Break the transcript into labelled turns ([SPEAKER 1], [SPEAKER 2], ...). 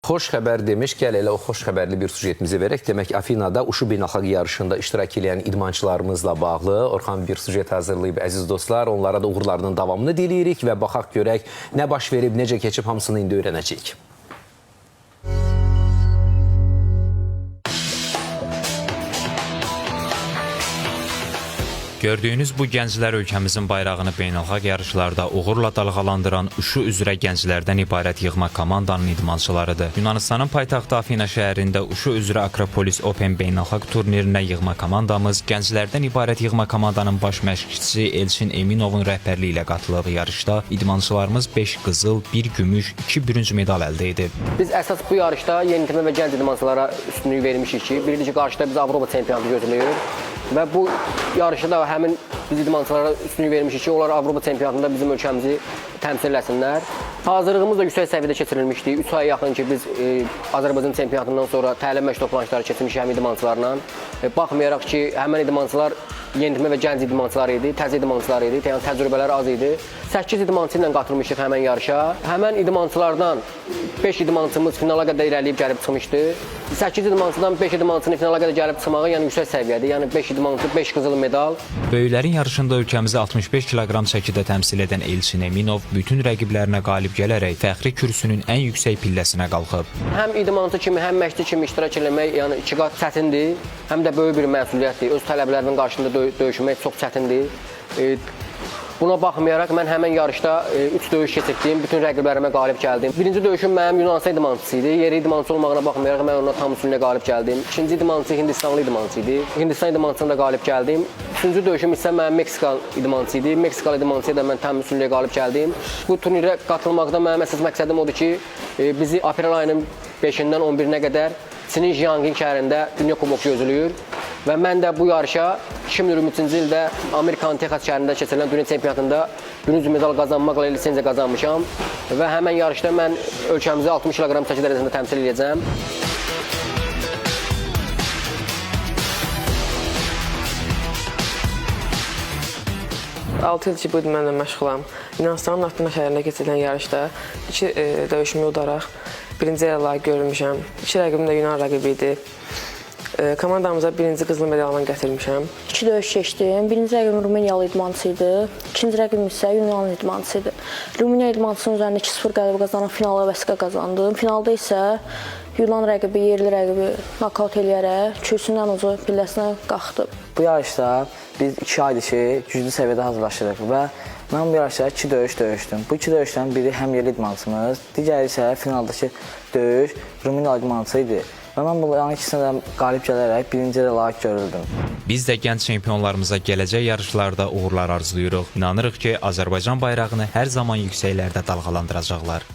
[SPEAKER 1] Xoş xəbər demiş, gəl elə o xoş xəbərli bir sujetimizi verək. Demək, Afinada Uşu beynəlxalq yarışında iştirak edən idmançılarımızla bağlı Orxan bir sujet hazırlayıb, əziz dostlar. Onlara da uğurlarının davamını diləyirik və baxaq görək nə baş verib, necə keçib, hamısını indi öyrənəcəyik.
[SPEAKER 2] Gördüyünüz bu gənclər ölkəmizin bayrağını beynəlxalq yarışlarda uğurla dalğalandıran Uşu üzrə gənclərdən ibarət yığma komandanın idmançılarıdır. Yunanistanın paytaxtı Afina şəhərində Uşu üzrə Akropolis Open beynəlxalq turnirinə yığma komandamız gənclərdən ibarət yığma komandanın baş məşqçisi Elçin Eminovun rəhbərliyi ilə qatılıb. Yarışda idmançılarımız 5 qızıl, 1 gümüş, 2 bürünc medal əldə edib.
[SPEAKER 3] Biz əsas bu yarışda yeniyetmə və gənc idmançılara üstünlük vermişik ki, birincisi qarşıda biz Avropa çempionatı gözləyirik. Və bu yarışda həmin biz idmançılara üstünlük vermişik ki, onlar Avropa çempionatında bizim ölkəmizi təmsil etsinlər. Hazırlığımız da yüksək səviyyədə keçirilmişdi. 3 aya yaxın ki, biz Azərbaycan çempionatından sonra təlim məşq toplanışları keçirmişik həmin idmançılarla. Baxmayaraq ki, həmin idmançılar yeniyetmə və gənc idmançılar idi, təzə idmançılar idi, yəni təcrübələri az idi. 8 idmançı ilə qatılmışıq həmin yarışa. Həmin idmançılardan 5 idmançımız finala qədər irəliyib gəlib çıxmışdı. 8 idmançıdan 5 idmançının finala qədər gəlib çıxmağı, yəni yüksək səviyyədir. Yəni 5 idmançı, 5 qızıl medal.
[SPEAKER 2] Böyüklərin yarışında ölkəmizi 65 kiloqram çəkidə təmsil edən Elçin Eminov bütün rəqiblərinə qalib gələrək fəxri kürsünün ən yüksək pilləsinə qalxıb.
[SPEAKER 3] Həm idmançı kimi, həm məşqçi kimi iştirak etmək, yəni iki qat çətindir, həm də böyük bir məsuliyyətdir. Öz tələblərinin qarşısında döyüşmək çox çətindir. Buna baxmayaraq mən həmin yarışda 3 döyüş keçirdim, bütün rəqiblərimə qalib gəldim. Birinci döyüşüm mənim Yunanistan idmançısı idi. Yeri idmançı olmağına baxmayaraq mən ona tam üstünlüyə qalib gəldim. İkinci idmançı Hindistanlı idmançı idi. Hindistan idmançısına da qalib gəldim. Üçüncü döyüşüm isə mənim Meksikalı idmançı idi. Meksikalı idmançıya da mən tam üstünlüyə qalib gəldim. Bu turnirə qatılmaqda mənim əsas məqsədim odur ki, bizi aprel ayının 5-dən 11-nə qədər Çinin Jiangxin şəhərində Dünya Kuboku gözləyir. Və mən də bu yarışa 2023-cü ildə Amerikanın Texas şəhərində keçirilən dünya çempionatında bürünc medal qazanmaqla lisenziya qazanmışam. Və həmin yarışda mən ölkəmizi 60 kiloqram çəki dərəcəsində təmsil edəcəm.
[SPEAKER 4] Altı il ki, bu idmanla məşğulam. Yunanistanın Afina şəhərində keçirilən yarışda 2 döyüşümü udaraq birinci yerə layiq görülmüşəm. 2 rəqibim də Yunan rəqibi idi. Komandamıza birinci qızıl medalını gətirmişəm.
[SPEAKER 5] 2 döyüş keçdim. Birinci rəqibim Rumıniyalı idmançı idi. İkinci rəqibim isə Yunan idmançı idi. Rumıniya idmançısının üzərində 2-0 qələbə qazanıb finala vəsiqə qazandım. Finalda isə Yunan rəqibi, yerli rəqibi nokaut eləyərək kürsünün ucu pilləsinə qalxdı.
[SPEAKER 6] Bu yarışda biz 2 aydır ki, güclü səviyyədə hazırlaşırıq və mən bu yarışda 2 döyüş döyüşdüm. Bu 2 döyüşdən biri həm yerli idmançımız, digəri isə finaldakı döyüş Rumıniyalı idmançı idi. Və mən bunların ikisinə də qalib gələrək birinci yerə layiq görüldüm.
[SPEAKER 2] Biz də gənc çempionlarımıza gələcək yarışlarda uğurlar arzulayırıq. İnanırıq ki, Azərbaycan bayrağını hər zaman yüksəklərdə dalğalandıracaqlar.